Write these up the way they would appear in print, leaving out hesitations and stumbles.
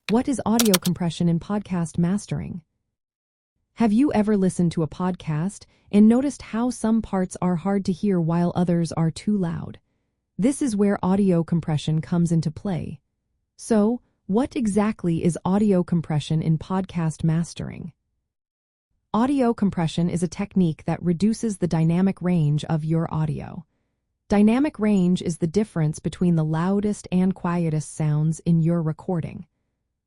What is audio compression in podcast mastering? Have you ever listened to a podcast and noticed how some parts are hard to hear while others are too loud? This is where audio compression comes into play. So, what exactly is audio compression in podcast mastering? Audio compression is a technique that reduces the dynamic range of your audio. Dynamic range is the difference between the loudest and quietest sounds in your recording.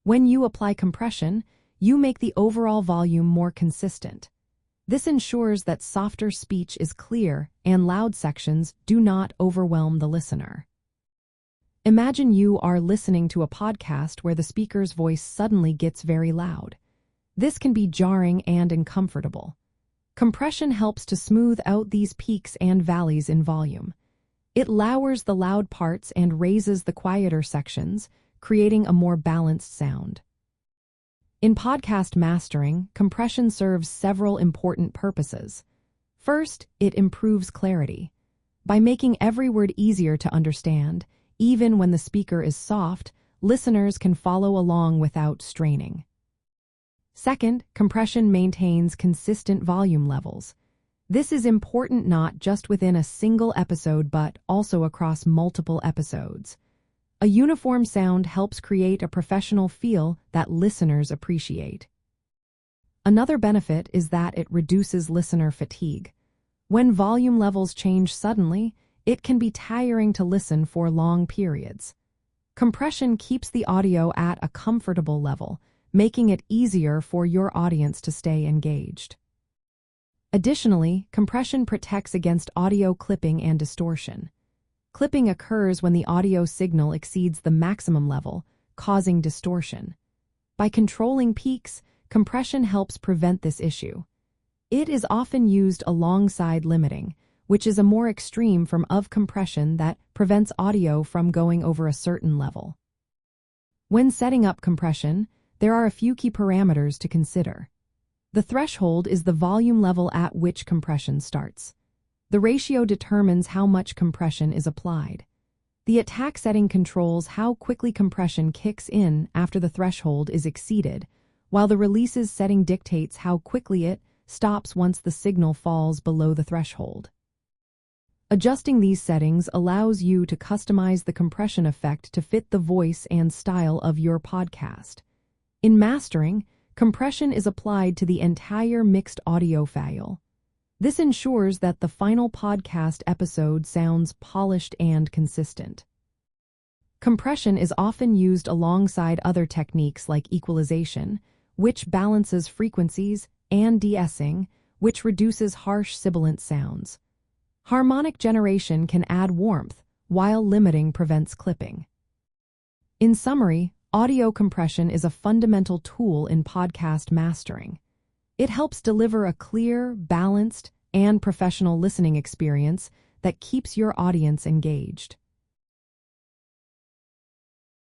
When you apply compression, you make the overall volume more consistent. This ensures that softer speech is clear and loud sections do not overwhelm the listener. Imagine you are listening to a podcast where the speaker's voice suddenly gets very loud. This can be jarring and uncomfortable. Compression helps to smooth out these peaks and valleys in volume. It lowers the loud parts and raises the quieter sections, creating a more balanced sound. In podcast mastering, compression serves several important purposes. First, it improves clarity. By making every word easier to understand, even when the speaker is soft, listeners can follow along without straining. Second, compression maintains consistent volume levels. This is important not just within a single episode but also across multiple episodes. A uniform sound helps create a professional feel that listeners appreciate. Another benefit is that it reduces listener fatigue. When volume levels change suddenly, it can be tiring to listen for long periods. Compression keeps the audio at a comfortable level, making it easier for your audience to stay engaged. Additionally, compression protects against audio clipping and distortion. Clipping occurs when the audio signal exceeds the maximum level, causing distortion. By controlling peaks, compression helps prevent this issue. It is often used alongside limiting, which is a more extreme form of compression that prevents audio from going over a certain level. When setting up compression, there are a few key parameters to consider. The threshold is the volume level at which compression starts. The ratio determines how much compression is applied. The attack setting controls how quickly compression kicks in after the threshold is exceeded, while the releases setting dictates how quickly it stops once the signal falls below the threshold. Adjusting these settings allows you to customize the compression effect to fit the voice and style of your podcast. In mastering, compression is applied to the entire mixed audio file. This ensures that the final podcast episode sounds polished and consistent. Compression is often used alongside other techniques like equalization, which balances frequencies, and de-essing, which reduces harsh sibilant sounds. Harmonic generation can add warmth, while limiting prevents clipping. In summary, audio compression is a fundamental tool in podcast mastering. It helps deliver a clear, balanced, and professional listening experience that keeps your audience engaged.